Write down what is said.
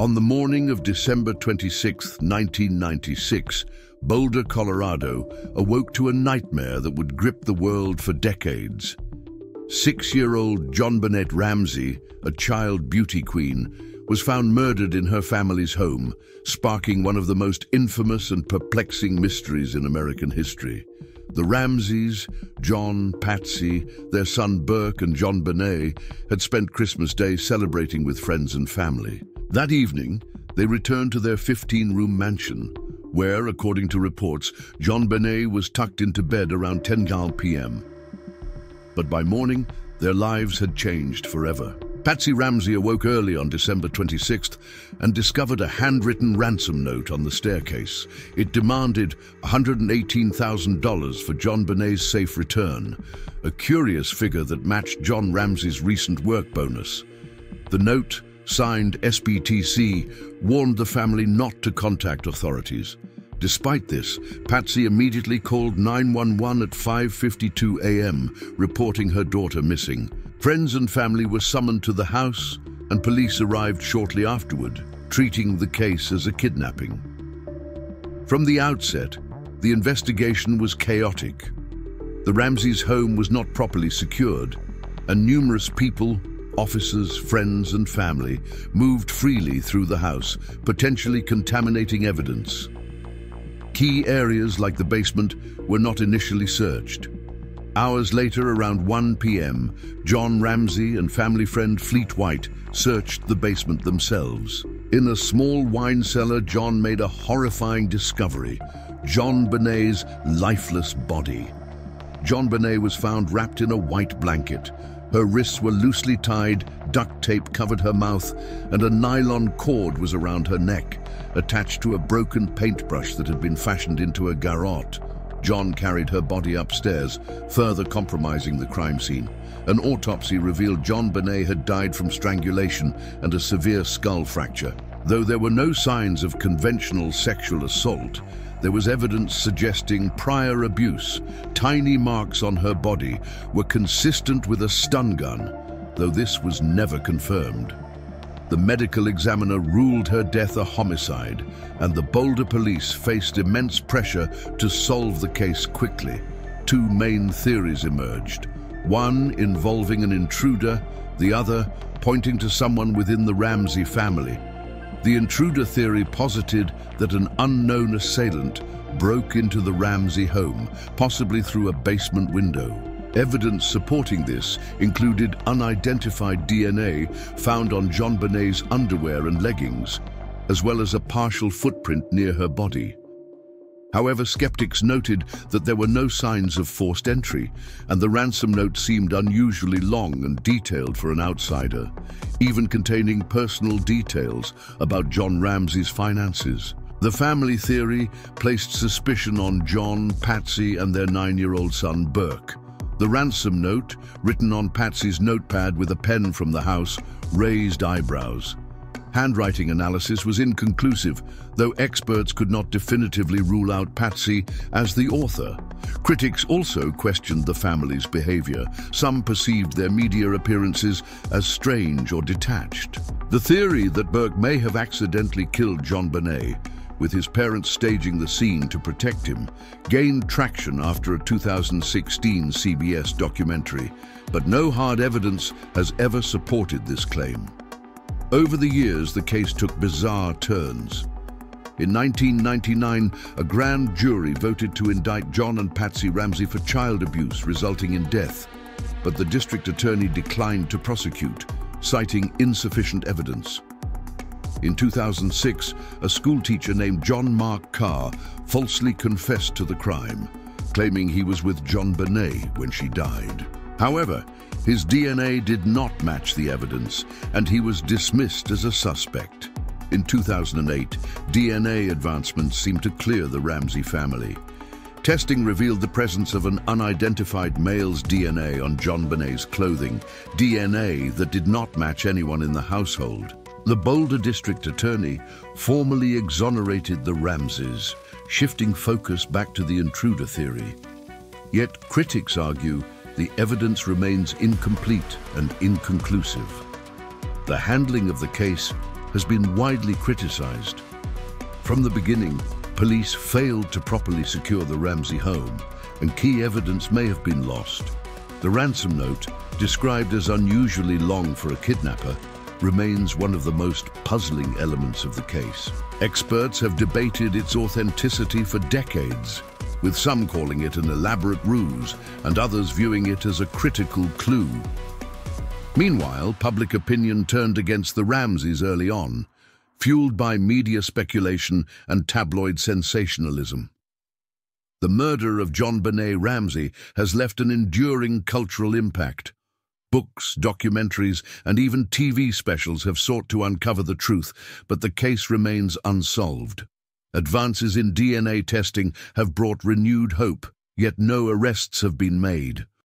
On the morning of December 26, 1996, Boulder, Colorado awoke to a nightmare that would grip the world for decades. 6-year-old JonBenét Ramsey, a child beauty queen, was found murdered in her family's home, sparking one of the most infamous and perplexing mysteries in American history. The Ramseys, John, Patsy, their son Burke and JonBenét, had spent Christmas Day celebrating with friends and family. That evening, they returned to their 15-room mansion, where, according to reports, JonBenét was tucked into bed around 10 p.m. But by morning, their lives had changed forever. Patsy Ramsey awoke early on December 26th and discovered a handwritten ransom note on the staircase. It demanded $118,000 for JonBenét's safe return, a curious figure that matched John Ramsey's recent work bonus. The note, signed SPTC, warned the family not to contact authorities. Despite this, Patsy immediately called 911 at 5:52 a.m., reporting her daughter missing. Friends and family were summoned to the house, and police arrived shortly afterward, treating the case as a kidnapping. From the outset, the investigation was chaotic. The Ramseys' home was not properly secured, and numerous people, officers, friends, and family moved freely through the house, potentially contaminating evidence. Key areas like the basement were not initially searched. Hours later, around 1 p.m., John Ramsey and family friend Fleet White searched the basement themselves. In a small wine cellar, John made a horrifying discovery: JonBenét's lifeless body. JonBenét was found wrapped in a white blanket. Her wrists were loosely tied, duct tape covered her mouth, and a nylon cord was around her neck, attached to a broken paintbrush that had been fashioned into a garrote. John carried her body upstairs, further compromising the crime scene. An autopsy revealed JonBenét had died from strangulation and a severe skull fracture. Though there were no signs of conventional sexual assault, there was evidence suggesting prior abuse. Tiny marks on her body were consistent with a stun gun, though this was never confirmed. The medical examiner ruled her death a homicide, and the Boulder police faced immense pressure to solve the case quickly. Two main theories emerged, one involving an intruder, the other pointing to someone within the Ramsey family. The intruder theory posited that an unknown assailant broke into the Ramsey home, possibly through a basement window. Evidence supporting this included unidentified DNA found on JonBenét's underwear and leggings, as well as a partial footprint near her body. However, skeptics noted that there were no signs of forced entry, and the ransom note seemed unusually long and detailed for an outsider, even containing personal details about John Ramsey's finances. The family theory placed suspicion on John, Patsy, and their 9-year-old son Burke. The ransom note, written on Patsy's notepad with a pen from the house, raised eyebrows. Handwriting analysis was inconclusive, though experts could not definitively rule out Patsy as the author. Critics also questioned the family's behavior. Some perceived their media appearances as strange or detached. The theory that Burke may have accidentally killed JonBenét, with his parents staging the scene to protect him, gained traction after a 2016 CBS documentary, but no hard evidence has ever supported this claim. Over the years, the case took bizarre turns. In 1999, a grand jury voted to indict John and Patsy Ramsey for child abuse, resulting in death, but the district attorney declined to prosecute, citing insufficient evidence. In 2006, a schoolteacher named John Mark Carr falsely confessed to the crime, claiming he was with JonBenét when she died. However, his DNA did not match the evidence, and he was dismissed as a suspect. In 2008, DNA advancements seemed to clear the Ramsey family. Testing revealed the presence of an unidentified male's DNA on JonBenét's clothing, DNA that did not match anyone in the household. The Boulder District Attorney formally exonerated the Ramseys, shifting focus back to the intruder theory. Yet critics argue the evidence remains incomplete and inconclusive. The handling of the case has been widely criticized. From the beginning, police failed to properly secure the Ramsey home, and key evidence may have been lost. The ransom note, described as unusually long for a kidnapper, remains one of the most puzzling elements of the case. Experts have debated its authenticity for decades, with some calling it an elaborate ruse and others viewing it as a critical clue. Meanwhile, public opinion turned against the Ramseys early on, fueled by media speculation and tabloid sensationalism. The murder of JonBenet Ramsey has left an enduring cultural impact. Books, documentaries, and even TV specials have sought to uncover the truth, but the case remains unsolved. Advances in DNA testing have brought renewed hope, yet no arrests have been made.